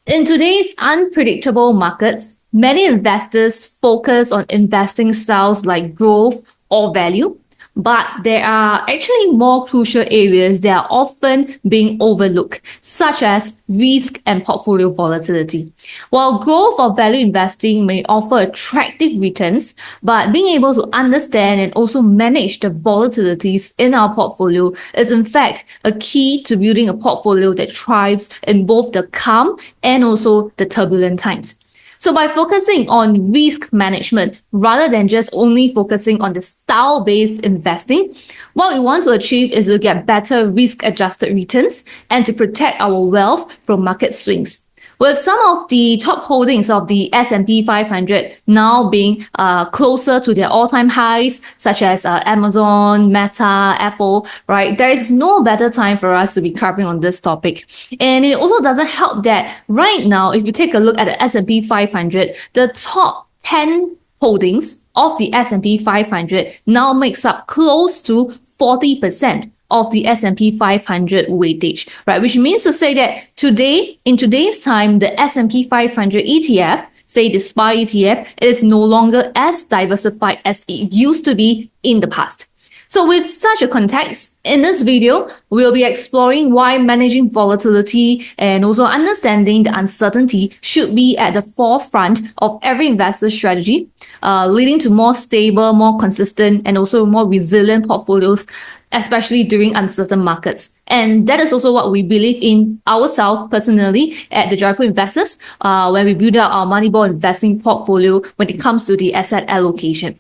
In today's unpredictable markets, many investors focus on investing styles like growth or value, but there are actually more crucial areas that are often being overlooked, such as risk and portfolio volatility. While growth or value investing may offer attractive returns, but being able to understand and also manage the volatilities in our portfolio is in fact a key to building a portfolio that thrives in both the calm and also the turbulent times. So by focusing on risk management rather than just only focusing on the style-based investing, what we want to achieve is to get better risk-adjusted returns and to protect our wealth from market swings. With some of the top holdings of the S&P 500 now being closer to their all-time highs, such as Amazon, Meta, Apple, right? There is no better time for us to be covering on this topic. And it also doesn't help that right now, if you take a look at the S&P 500, the top 10 holdings of the S&P 500 now makes up close to 40% of the S&P 500 weightage, right? Which means to say that today, in today's time, the S&P 500 ETF, say the SPY ETF, it is no longer as diversified as it used to be in the past. So with such a context, in this video, we'll be exploring why managing volatility and also understanding the uncertainty should be at the forefront of every investor strategy, leading to more stable, more consistent, and also more resilient portfolios, especially during uncertain markets. And that is also what we believe in ourselves personally at the Joyful Investors when we build out our Moneyball investing portfolio when it comes to the asset allocation.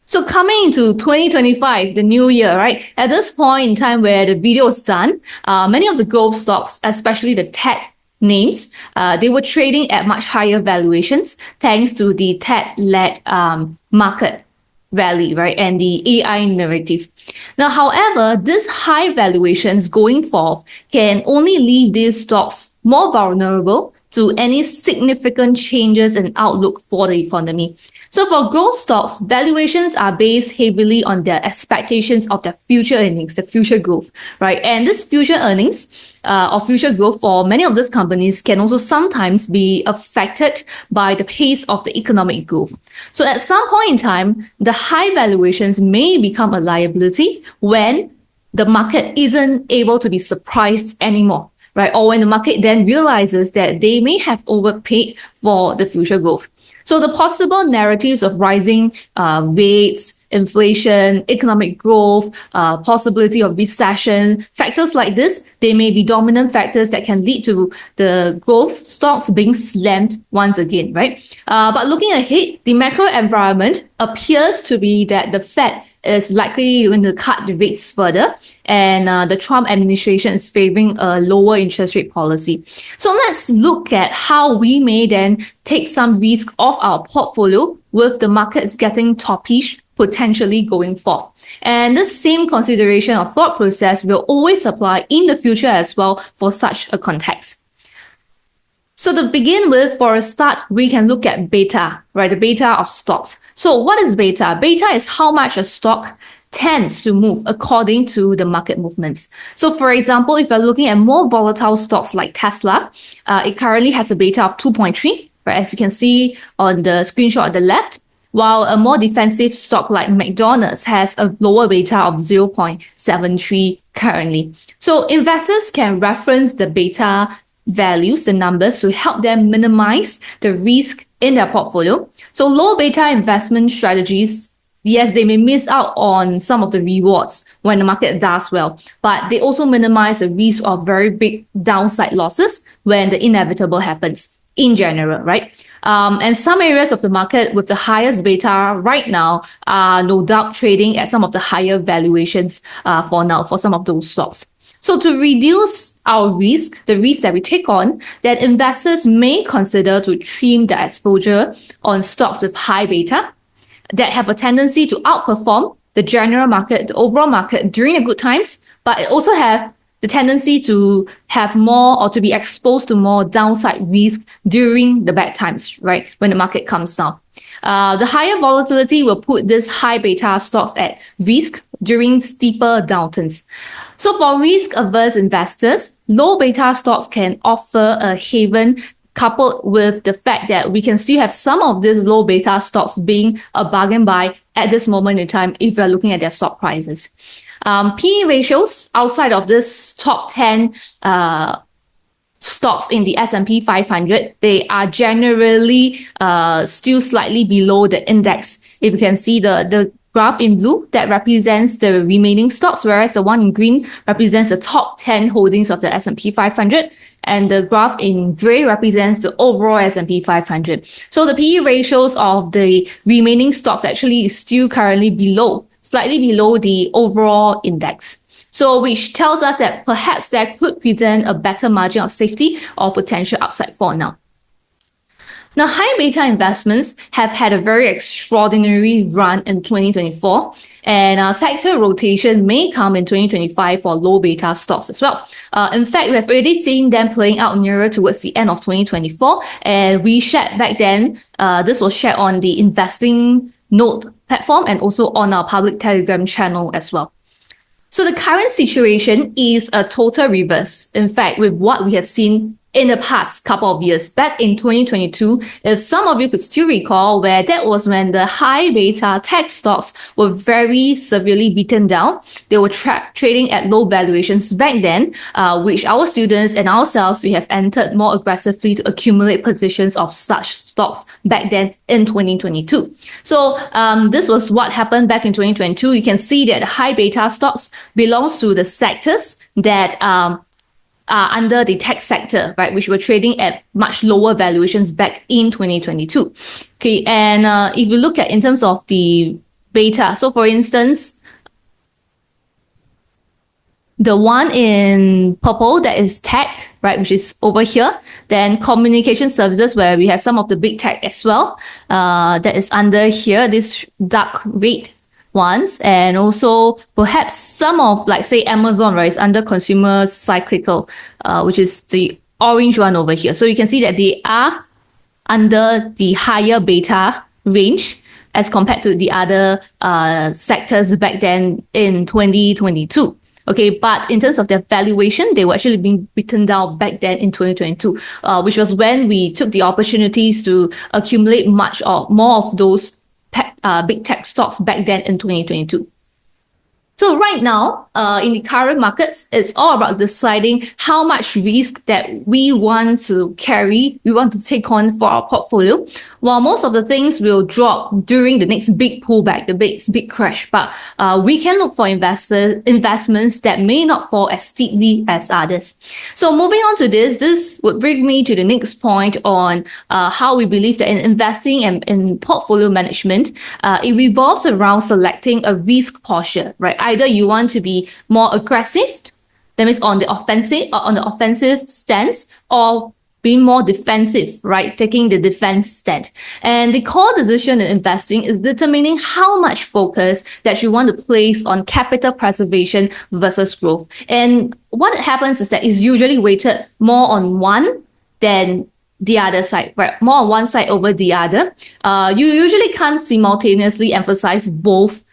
So coming into 2025, the new year, right? At this point in time where the video was done, many of the growth stocks, especially the tech names, they were trading at much higher valuations thanks to the tech-led market rally, right? And the AI narrative. Now, however, these high valuations going forth can only leave these stocks more vulnerable to any significant changes in outlook for the economy. So for growth stocks, valuations are based heavily on their expectations of their future earnings, the future growth, right? And this future earnings or future growth for many of these companies can also sometimes be affected by the pace of the economic growth. So at some point in time, the high valuations may become a liability when the market isn't able to be surprised anymore, right? Or when the market then realizes that they may have overpaid for the future growth. So the possible narratives of rising rates, inflation, economic growth, possibility of recession, factors like this, they may be dominant factors that can lead to the growth stocks being slammed once again, right? But looking ahead, the macro environment appears to be that the Fed is likely going to cut the rates further, and the Trump administration is favoring a lower interest rate policy. So let's look at how we may then take some risk off our portfolio with the markets getting toppish potentially going forth. And this same consideration or thought process will always apply in the future as well for such a context. So to begin with, for a start, we can look at beta, right? The beta of stocks. So what is beta? Beta is how much a stock tends to move according to the market movements. So for example, if you're looking at more volatile stocks like Tesla, it currently has a beta of 2.3, right? As you can see on the screenshot at the left, while a more defensive stock like McDonald's has a lower beta of 0.73 currently. So investors can reference the beta values, the numbers, to help them minimize the risk in their portfolio. So low beta investment strategies, yes, they may miss out on some of the rewards when the market does well, but they also minimize the risk of very big downside losses when the inevitable happens in general, right? And some areas of the market with the highest beta right now are no doubt trading at some of the higher valuations for now for some of those stocks. So to reduce our risk, the risk that we take on, that investors may consider to trim the exposure on stocks with high beta that have a tendency to outperform the general market, the overall market during the good times, but it also have the tendency to have more or to be exposed to more downside risk during the bad times, right? When the market comes down. The higher volatility will put these high beta stocks at risk during steeper downturns. So for risk-averse investors, low beta stocks can offer a haven coupled with the fact that we can still have some of these low beta stocks being a bargain buy at this moment in time if we're looking at their stock prices. PE ratios outside of this top 10 stocks in the S&P 500, they are generally still slightly below the index. If you can see the graph in blue, that represents the remaining stocks, whereas the one in green represents the top 10 holdings of the S&P 500, and the graph in gray represents the overall S&P 500. So the PE ratios of the remaining stocks actually is still currently slightly below the overall index. So which tells us that perhaps that could present a better margin of safety or potential upside for now. Now, high beta investments have had a very extraordinary run in 2024, and sector rotation may come in 2025 for low beta stocks as well. In fact, we have already seen them playing out nearer towards the end of 2024, and we shared back then, this was shared on the Investing Note platform and also on our public Telegram channel as well. So the current situation is a total reverse, in fact, with what we have seen in the past couple of years. Back in 2022, if some of you could still recall, where that was when the high beta tech stocks were very severely beaten down. They were trading at low valuations back then, which our students and ourselves, we have entered more aggressively to accumulate positions of such stocks back then in 2022. So this was what happened back in 2022. You can see that high beta stocks belongs to the sectors that are under the tech sector, right, which were trading at much lower valuations back in 2022. Okay, and if you look at in terms of the beta, so for instance, the one in purple, that is tech, right, which is over here. Then communication services, where we have some of the big tech as well, that is under here, this dark red ones, and also perhaps some of, like, say, Amazon, right, is under consumer cyclical, which is the orange one over here. So you can see that they are under the higher beta range as compared to the other sectors back then in 2022. Okay, but in terms of their valuation, they were actually being beaten down back then in 2022, which was when we took the opportunities to accumulate much or more of those big tech stocks back then in 2022. So right now, in the current markets, it's all about deciding how much risk that we want to carry, we want to take on for our portfolio, while most of the things will drop during the next big pullback, the big crash. But we can look for investments that may not fall as steeply as others. So moving on to this would bring me to the next point on how we believe that in investing and in portfolio management, it revolves around selecting a risk posture, right? Either you want to be more aggressive, that means on the offensive stance, or being more defensive, right? Taking the defense stand. And the core decision in investing is determining how much focus that you want to place on capital preservation versus growth. And what happens is that it's usually weighted more on one than the other side, right? More on one side over the other. You usually can't simultaneously emphasize both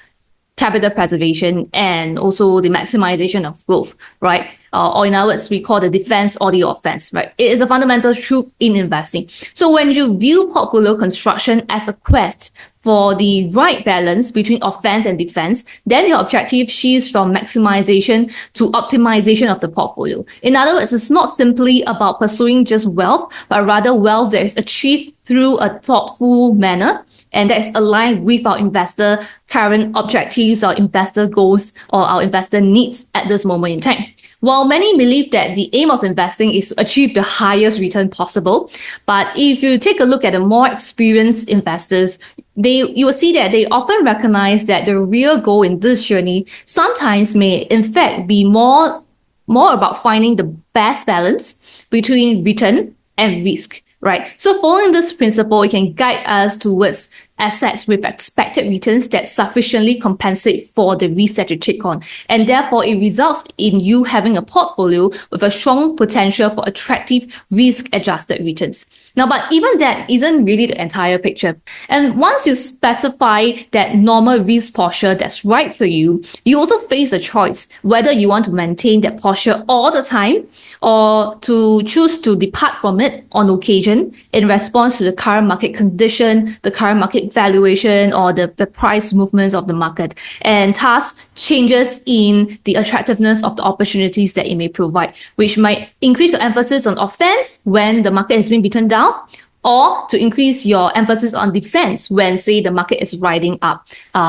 capital preservation and also the maximization of growth, right? Or in other words, we call the defense or the offense, right? It is a fundamental truth in investing. So when you view portfolio construction as a quest for the right balance between offense and defense, then your objective shifts from maximization to optimization of the portfolio. In other words, it's not simply about pursuing just wealth, but rather wealth that is achieved through a thoughtful manner and that is aligned with our investor current objectives, our investor goals, or our investor needs at this moment in time. While many believe that the aim of investing is to achieve the highest return possible, but if you take a look at the more experienced investors, you will see that they often recognize that the real goal in this journey sometimes may in fact be more about finding the best balance between return and risk, right? So following this principle, it can guide us towards assets with expected returns that sufficiently compensate for the risk that you take on. And therefore, it results in you having a portfolio with a strong potential for attractive risk-adjusted returns. Now, but even that isn't really the entire picture. And once you specify that normal risk posture that's right for you, you also face a choice whether you want to maintain that posture all the time or to choose to depart from it on occasion in response to the current market condition, the current market valuation, or the price movements of the market, and thus changes in the attractiveness of the opportunities that it may provide, which might increase your emphasis on offense when the market has been beaten down, or to increase your emphasis on defense when, say, the market is riding up,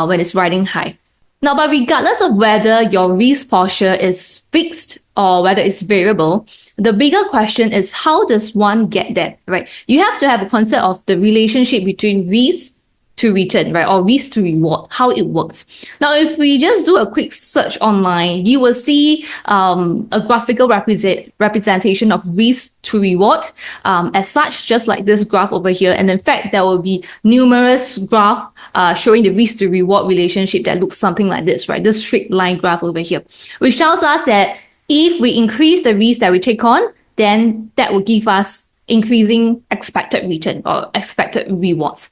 when it's riding high. Now, but regardless of whether your risk posture is fixed or whether it's variable, the bigger question is, how does one get there, right? You have to have a concept of the relationship between risk to return, right? Or risk to reward, how it works. Now, if we just do a quick search online, you will see a graphical representation of risk to reward as such, just like this graph over here. And in fact, there will be numerous graphs showing the risk to reward relationship that looks something like this, right? This straight line graph over here, which tells us that if we increase the risk that we take on, then that will give us increasing expected return or expected rewards.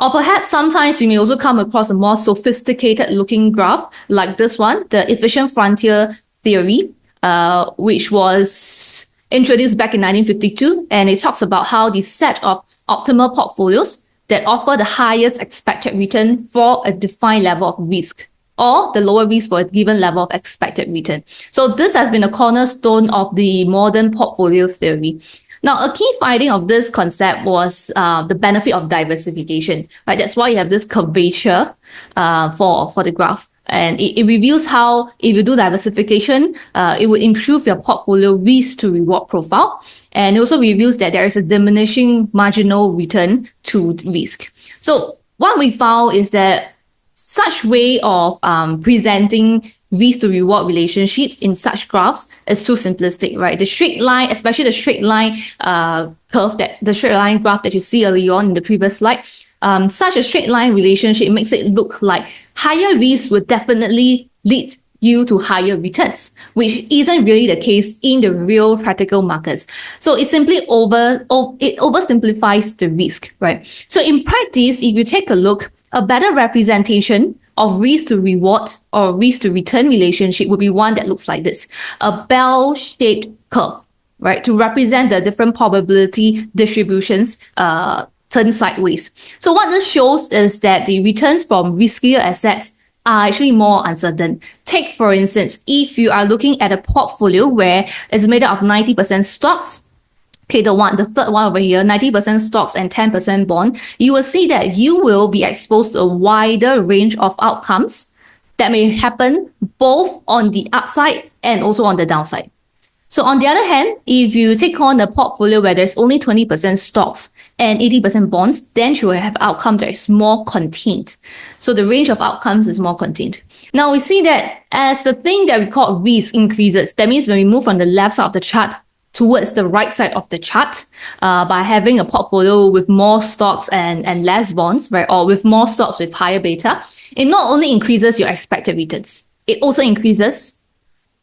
Or perhaps sometimes you may also come across a more sophisticated looking graph like this one, the efficient frontier theory, which was introduced back in 1952. And it talks about how the set of optimal portfolios that offer the highest expected return for a defined level of risk, or the lower risk for a given level of expected return. So this has been a cornerstone of the modern portfolio theory. Now, a key finding of this concept was the benefit of diversification, right? That's why you have this curvature for the graph. And it reveals how, if you do diversification, it would improve your portfolio risk to reward profile. And it also reveals that there is a diminishing marginal return to risk. So what we found is that such way of presenting risk to reward relationships in such graphs is too simplistic, right? The straight line, especially the straight line the straight line graph that you see earlier on in the previous slide, such a straight line relationship makes it look like higher risk would definitely lead you to higher returns, which isn't really the case in the real practical markets. So it simply oversimplifies the risk, right? So in practice, if you take a look, a better representation of risk to reward or risk to return relationship would be one that looks like this, a bell-shaped curve, right? To represent the different probability distributions turn sideways. So what this shows is that the returns from riskier assets are actually more uncertain. Take, for instance, if you are looking at a portfolio where it's made up of 90% stocks, okay, the third one over here, 90% stocks and 10% bond, you will see that you will be exposed to a wider range of outcomes that may happen both on the upside and also on the downside. So on the other hand, if you take on a portfolio where there's only 20% stocks and 80% bonds, then you will have outcome that is more contained. So the range of outcomes is more contained. Now we see that as the thing that we call risk increases, that means when we move from the left side of the chart towards the right side of the chart, by having a portfolio with more stocks and less bonds, right, or with more stocks with higher beta, it not only increases your expected returns, it also increases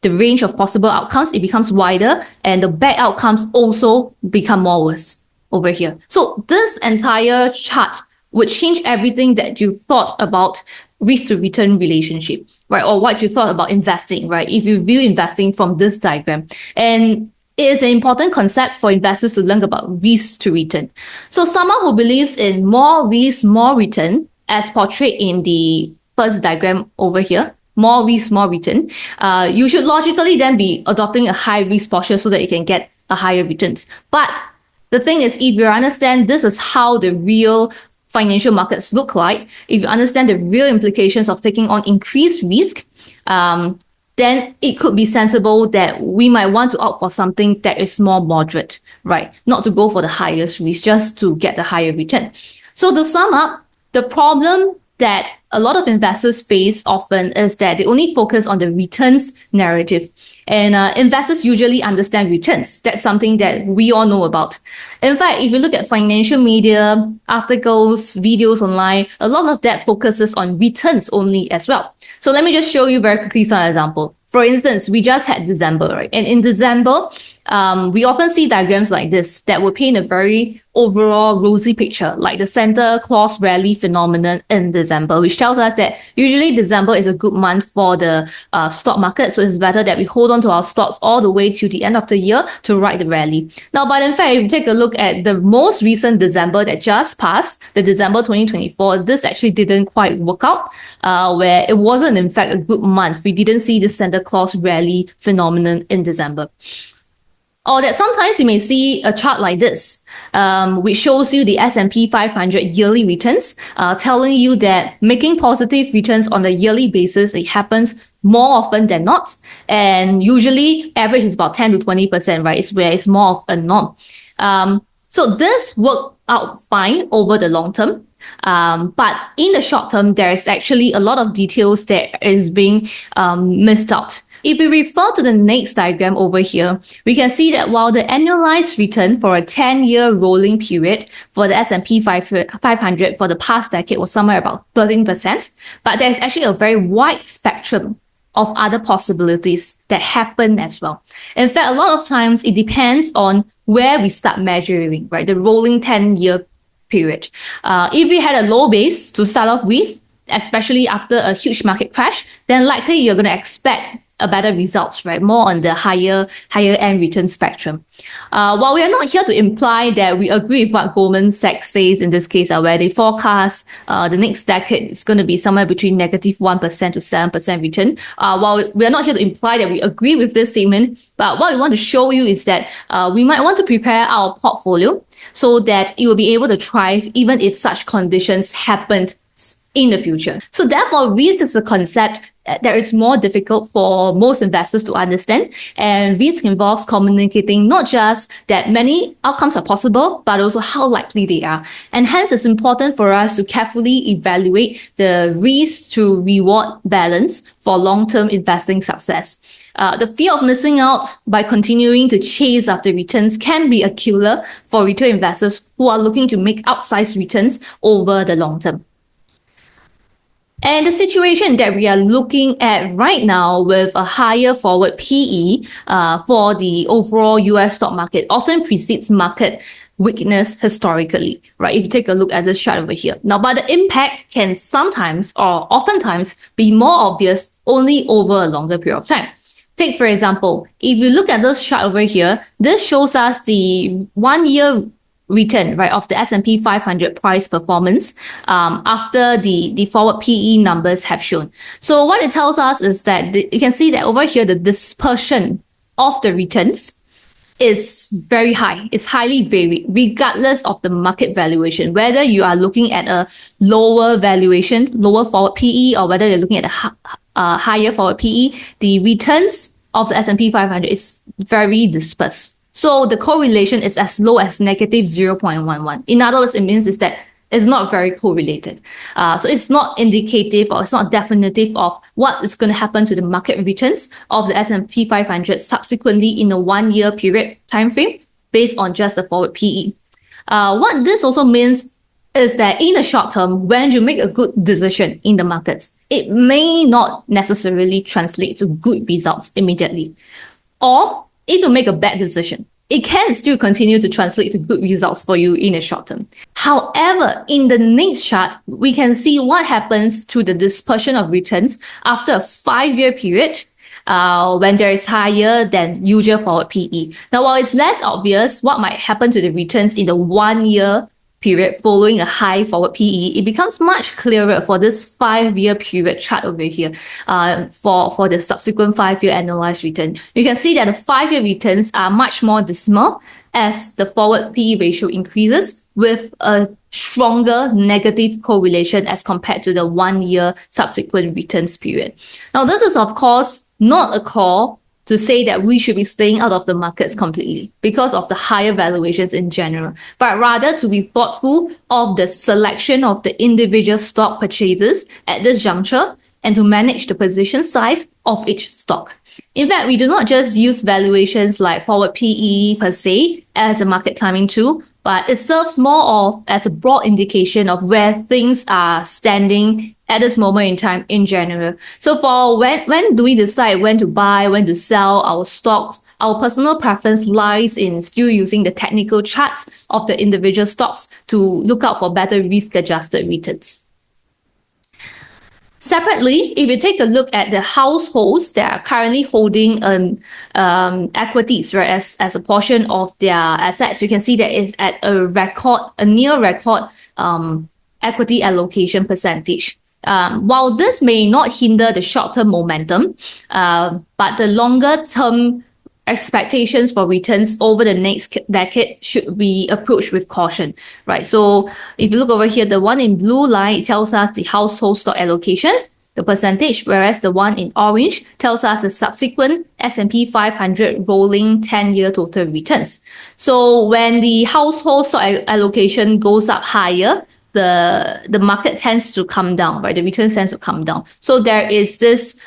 the range of possible outcomes. It becomes wider, and the bad outcomes also become more worse over here. So this entire chart would change everything that you thought about risk to return relationship, right, or what you thought about investing, right, if you view investing from this diagram. And it is an important concept for investors to learn about risk to return. So someone who believes in more risk, more return, as portrayed in the first diagram over here, more risk, more return, you should logically then be adopting a high risk posture so that you can get a higher returns. But the thing is, if you understand this is how the real financial markets look like, if you understand the real implications of taking on increased risk, then it could be sensible that we might want to opt for something that is more moderate, right? Not to go for the highest risk, just to get the higher return. So to sum up, the problem that a lot of investors face often is that they only focus on the returns narrative. And investors usually understand returns. That's something that we all know about. In fact, if you look at financial media, articles, videos online, a lot of that focuses on returns only as well. So let me just show you very quickly some example. For instance, we just had December, right? And in December, we often see diagrams like this that will paint a very overall rosy picture, like the Santa Claus rally phenomenon in December, which tells us that usually December is a good month for the stock market. So it's better that we hold on to our stocks all the way to the end of the year to ride the rally. Now, but in fact, if you take a look at the most recent December that just passed, the December 2024, this actually didn't quite work out, where it wasn't in fact a good month. We didn't see the Santa Claus rally phenomenon in December. Or that sometimes you may see a chart like this, which shows you the S&P 500 yearly returns, telling you that making positive returns on a yearly basis, it happens more often than not. And usually average is about 10 to 20%, right? It's where it's more of a norm. So this worked out fine over the long term. But in the short term, there is actually a lot of details that is being missed out. If we refer to the next diagram over here, we can see that while the annualized return for a 10-year rolling period for the S&P 500 for the past decade was somewhere about 13%, but there's actually a very wide spectrum of other possibilities that happen as well. In fact, a lot of times it depends on where we start measuring, right? The rolling 10-year period. If we had a low base to start off with, especially after a huge market crash, then likely you're going to expect a better results, right? More on the higher end return spectrum. While we are not here to imply that we agree with what Goldman Sachs says in this case, where they forecast the next decade is going to be somewhere between -1% to 7% return. While we are not here to imply that we agree with this statement, but what we want to show you is that we might want to prepare our portfolio so that it will be able to thrive even if such conditions happened in the future. So therefore, risk is a concept that is more difficult for most investors to understand, and risk involves communicating not just that many outcomes are possible, but also how likely they are. And hence, it's important for us to carefully evaluate the risk to reward balance for long-term investing success. The fear of missing out by continuing to chase after returns can be a killer for retail investors who are looking to make outsized returns over the long term. And the situation that we are looking at right now with a higher forward PE for the overall US stock market often precedes market weakness historically, right? If you take a look at this chart over here. Now, but the impact can sometimes or oftentimes be more obvious only over a longer period of time. Take, for example, if you look at this chart over here, this shows us the 1 year return, right, of the S&P 500 price performance after the forward PE numbers have shown. So what it tells us is that you can see that over here, the dispersion of the returns is very high. It's highly varied, regardless of the market valuation, whether you are looking at a lower valuation, lower forward PE, or whether you're looking at a higher forward PE, the returns of the S&P 500 is very dispersed. So the correlation is as low as -0.11. In other words, it means is that it's not very correlated. So it's not indicative or it's not definitive of what is going to happen to the market returns of the S&P 500 subsequently in a 1 year period time frame based on just the forward PE. What this also means is that in the short term, when you make a good decision in the markets, it may not necessarily translate to good results immediately. Or if you make a bad decision, it can still continue to translate to good results for you in the short term. However, in the next chart, we can see what happens to the dispersion of returns after a 5-year period when there is higher than usual forward PE. Now, while it's less obvious what might happen to the returns in the 1 year period following a high forward PE, it becomes much clearer for this 5-year period chart over here for the subsequent 5-year annualized return. You can see that the 5-year returns are much more dismal as the forward PE ratio increases with a stronger negative correlation as compared to the 1 year subsequent returns period. Now, this is of course not a call to say that we should be staying out of the markets completely because of the higher valuations in general, but rather to be thoughtful of the selection of the individual stock purchases at this juncture and to manage the position size of each stock. In fact, we do not just use valuations like forward PE per se as a market timing tool, but it serves more of as a broad indication of where things are standing at this moment in time in general. So for when do we decide when to buy, when to sell our stocks, our personal preference lies in still using the technical charts of the individual stocks to look out for better risk-adjusted returns. Separately, if you take a look at the households that are currently holding equities, right, as a portion of their assets, you can see that it's at a near record equity allocation percentage. While this may not hinder the short-term momentum, but the longer-term expectations for returns over the next decade should be approached with caution, right? So if you look over here, the one in blue line, it tells us the household stock allocation, the percentage, whereas the one in orange tells us the subsequent S&P 500 rolling 10-year total returns. So when the household stock allocation goes up higher, the market tends to come down, right? The returns tends to come down. So there is this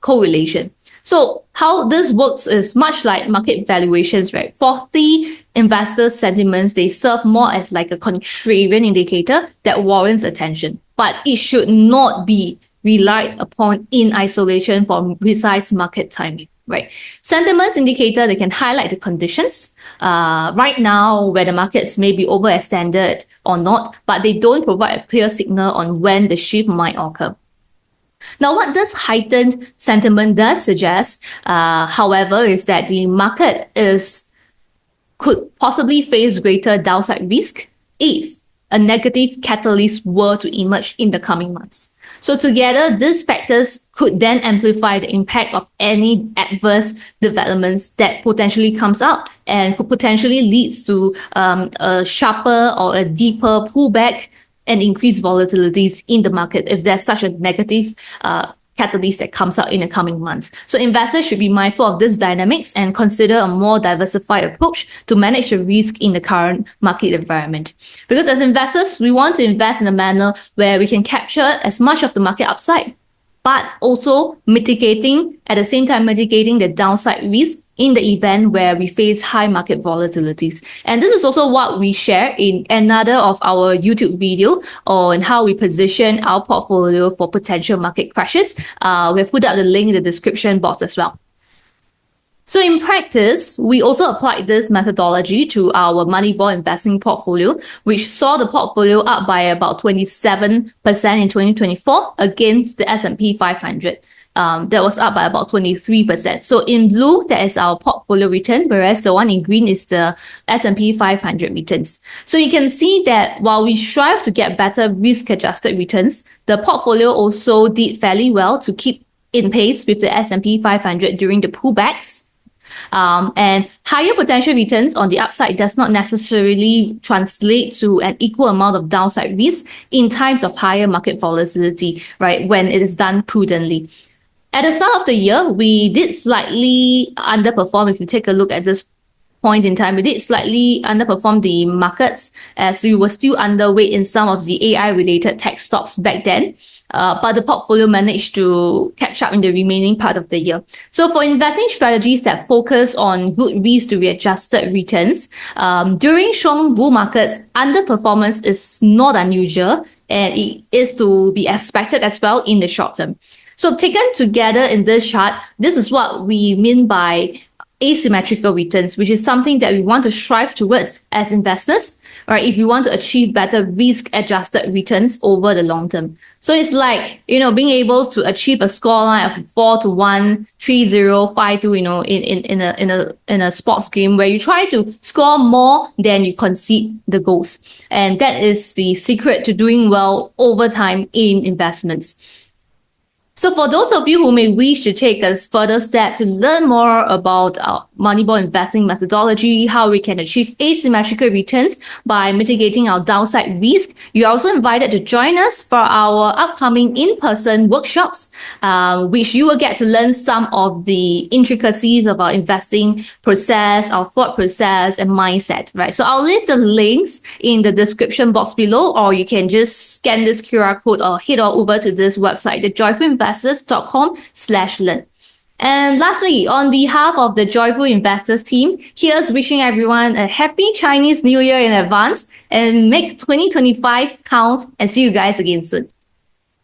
correlation. So how this works is much like market valuations, right? For the investor sentiments, they serve more as like a contrarian indicator that warrants attention, but it should not be relied upon in isolation for precise market timing, right? Sentiments indicator, they can highlight the conditions right now where the markets may be overextended or not, but they don't provide a clear signal on when the shift might occur. Now, what this heightened sentiment does suggest, however, is that the market could possibly face greater downside risk if a negative catalyst were to emerge in the coming months. So together, these factors could then amplify the impact of any adverse developments that potentially comes out and could potentially lead to a sharper or a deeper pullback and increased volatilities in the market if there's such a negative catalyst that comes out in the coming months. So investors should be mindful of these dynamics and consider a more diversified approach to manage the risk in the current market environment. Because as investors, we want to invest in a manner where we can capture as much of the market upside, but also at the same time mitigating the downside risk in the event where we face high market volatilities. And this is also what we share in another of our YouTube video on how we position our portfolio for potential market crashes. We've put up the link in the description box as well. So in practice, we also applied this methodology to our Moneyball investing portfolio, which saw the portfolio up by about 27% in 2024 against the S&P 500. That was up by about 23%. So in blue, that is our portfolio return, whereas the one in green is the S&P 500 returns. So you can see that while we strive to get better risk-adjusted returns, the portfolio also did fairly well to keep in pace with the S&P 500 during the pullbacks. And higher potential returns on the upside does not necessarily translate to an equal amount of downside risk in times of higher market volatility, right, when it is done prudently. At the start of the year, we did slightly underperform. If you take a look at this point in time, we did slightly underperform the markets as we were still underweight in some of the AI-related tech stocks back then. But the portfolio managed to catch up in the remaining part of the year. So for investing strategies that focus on good risk to readjusted returns, during strong bull markets, underperformance is not unusual and it is to be expected as well in the short term. So taken together in this chart, this is what we mean by asymmetrical returns, which is something that we want to strive towards as investors, right? If you want to achieve better risk-adjusted returns over the long term. So it's like, being able to achieve a scoreline of 4-1, 3-0, 5-2, in a sports game where you try to score more than you concede the goals. And that is the secret to doing well over time in investments. So for those of you who may wish to take a further step to learn more about our Moneyball investing methodology, how we can achieve asymmetrical returns by mitigating our downside risk, you're also invited to join us for our upcoming in-person workshops, which you will get to learn some of the intricacies of our investing process, our thought process, and mindset, right? So I'll leave the links in the description box below, or you can just scan this QR code or head on over to this website, thejoyfulinvestors.com/learn. And lastly, on behalf of the Joyful Investors team, here's wishing everyone a happy Chinese New Year in advance, and make 2025 count, and see you guys again soon.